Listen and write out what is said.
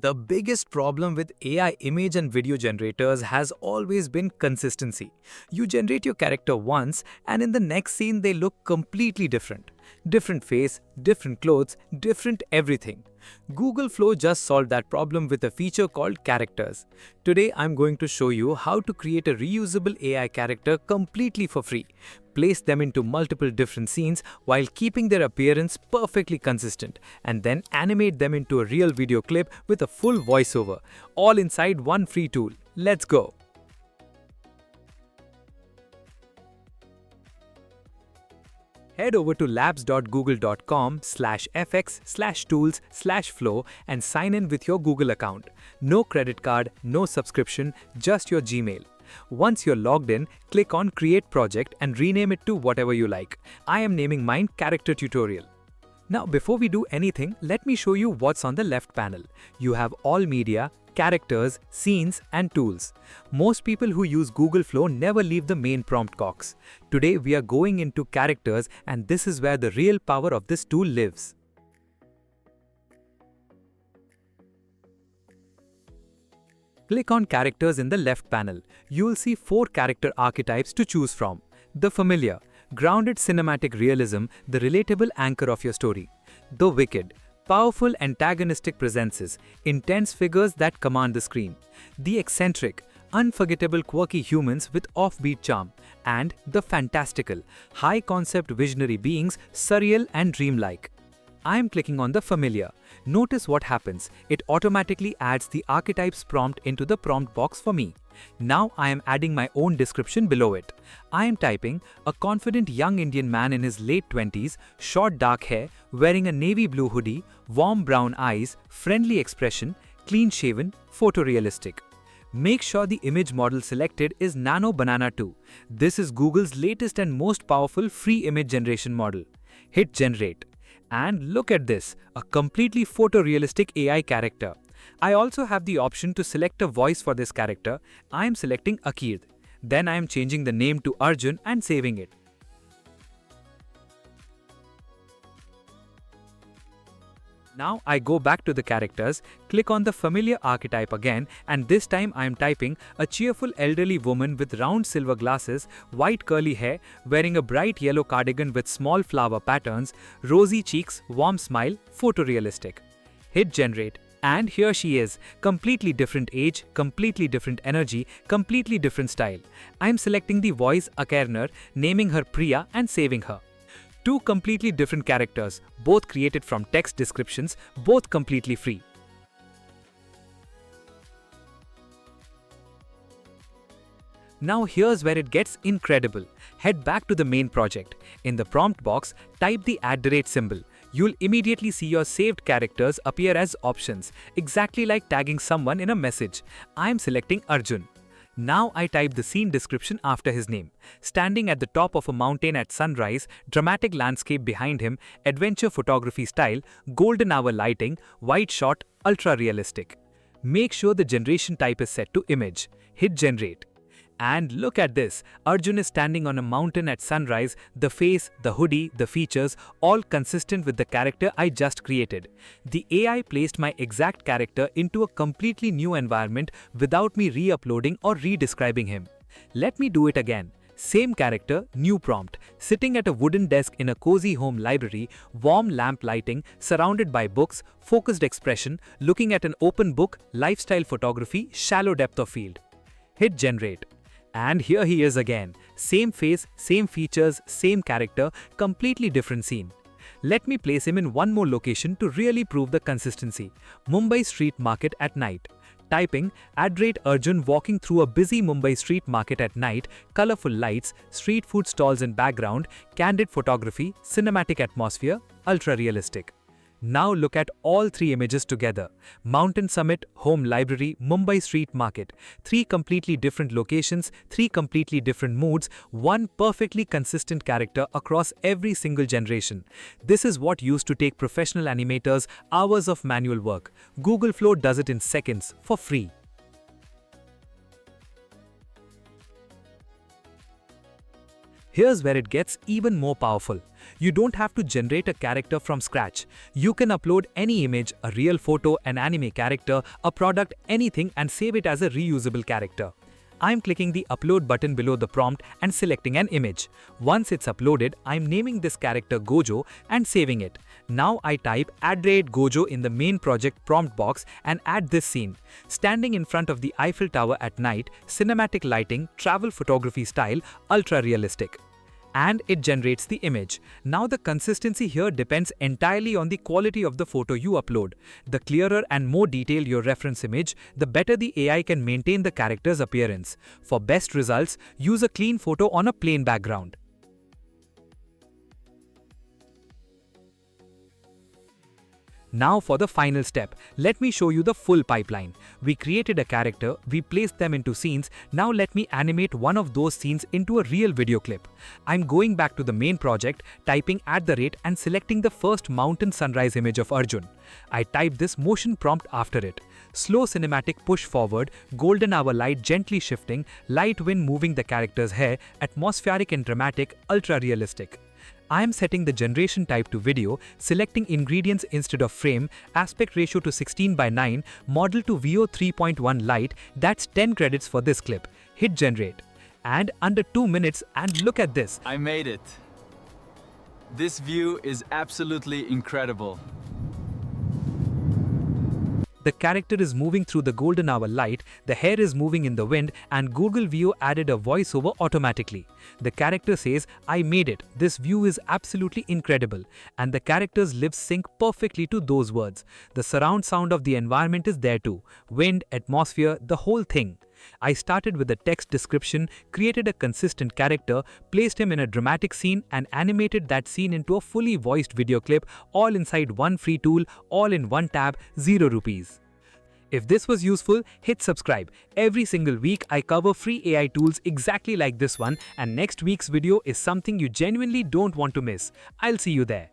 The biggest problem with AI image and video generators has always been consistency. You generate your character once, and in the next scene they look completely different. Different face, different clothes, different everything. Google Flow just solved that problem with a feature called characters. Today I'm going to show you how to create a reusable AI character completely for free. Place them into multiple different scenes while keeping their appearance perfectly consistent, and then animate them into a real video clip with a full voiceover, all inside one free tool. Let's go! Head over to labs.google.com/fx/tools/flow and sign in with your Google account. No credit card, no subscription, just your Gmail. Once you're logged in, click on Create Project and rename it to whatever you like. I am naming mine Character Tutorial. Now, before we do anything, let me show you what's on the left panel. You have all media, characters, scenes, and tools. Most people who use Google Flow never leave the main prompt box. Today, we are going into characters, and this is where the real power of this tool lives. Click on Characters in the left panel. You will see 4 character archetypes to choose from. The familiar, grounded cinematic realism, the relatable anchor of your story. The wicked, powerful antagonistic presences, intense figures that command the screen. The eccentric, unforgettable quirky humans with offbeat charm. And the fantastical, high-concept visionary beings, surreal and dreamlike. I am clicking on the familiar. Notice what happens. It automatically adds the archetypes prompt into the prompt box for me. Now I am adding my own description below it. I am typing a confident young Indian man in his late 20s, short dark hair, wearing a navy blue hoodie, warm brown eyes, friendly expression, clean shaven, photorealistic. Make sure the image model selected is Nano Banana 2. This is Google's latest and most powerful free image generation model. Hit generate. And look at this, a completely photorealistic AI character. I also have the option to select a voice for this character. I am selecting Akir. Then I am changing the name to Arjun and saving it. Now I go back to the characters, click on the familiar archetype again, and this time I am typing a cheerful elderly woman with round silver glasses, white curly hair, wearing a bright yellow cardigan with small flower patterns, rosy cheeks, warm smile, photorealistic. Hit generate. And here she is, completely different age, completely different energy, completely different style. I am selecting the voice Akarner, naming her Priya and saving her. 2 completely different characters, both created from text descriptions, both completely free. Now here's where it gets incredible. Head back to the main project. In the prompt box, type the @ symbol. You'll immediately see your saved characters appear as options, exactly like tagging someone in a message. I'm selecting Arjun. Now I type the scene description after his name. Standing at the top of a mountain at sunrise, dramatic landscape behind him, adventure photography style, golden hour lighting, wide shot, ultra realistic. Make sure the generation type is set to image. Hit generate. And look at this, Arjun is standing on a mountain at sunrise, the face, the hoodie, the features, all consistent with the character I just created. The AI placed my exact character into a completely new environment without me re-uploading or re-describing him. Let me do it again. Same character, new prompt, sitting at a wooden desk in a cozy home library, warm lamp lighting, surrounded by books, focused expression, looking at an open book, lifestyle photography, shallow depth of field. Hit generate. And here he is again. Same face, same features, same character, completely different scene. Let me place him in one more location to really prove the consistency. Mumbai street market at night. Typing @Arjun walking through a busy Mumbai street market at night, colorful lights, street food stalls in background, candid photography, cinematic atmosphere, ultra realistic. Now look at all 3 images together. Mountain summit, home library, Mumbai street market. 3 completely different locations, 3 completely different moods, 1 perfectly consistent character across every single generation. This is what used to take professional animators hours of manual work. Google Flow does it in seconds for free. Here's where it gets even more powerful. You don't have to generate a character from scratch. You can upload any image, a real photo, an anime character, a product, anything and save it as a reusable character. I'm clicking the upload button below the prompt and selecting an image. Once it's uploaded, I'm naming this character Gojo and saving it. Now I type @Gojo in the main project prompt box and add this scene. Standing in front of the Eiffel Tower at night, cinematic lighting, travel photography style, ultra realistic. And it generates the image. Now the consistency here depends entirely on the quality of the photo you upload. The clearer and more detailed your reference image, the better the AI can maintain the character's appearance. For best results, use a clean photo on a plain background. Now for the final step, let me show you the full pipeline. We created a character, we placed them into scenes, now let me animate one of those scenes into a real video clip. I'm going back to the main project, typing and selecting the first mountain sunrise image of Arjun. I type this motion prompt after it. Slow cinematic push forward, golden hour light gently shifting, light wind moving the character's hair, atmospheric and dramatic, ultra realistic. I am setting the generation type to video, selecting ingredients instead of frame, aspect ratio to 16:9, model to VO 3.1 light. That's 10 credits for this clip. Hit generate. And under 2 minutes, and look at this. I made it. This view is absolutely incredible. The character is moving through the golden hour light, the hair is moving in the wind, and Google View added a voiceover automatically. The character says, "I made it. This view is absolutely incredible." And the character's lips sync perfectly to those words. The surround sound of the environment is there too. Wind, atmosphere, the whole thing. I started with a text description, created a consistent character, placed him in a dramatic scene and animated that scene into a fully voiced video clip, all inside one free tool, all in one tab, 0 rupees. If this was useful, hit subscribe. Every single week I cover free AI tools exactly like this one, and next week's video is something you genuinely don't want to miss. I'll see you there.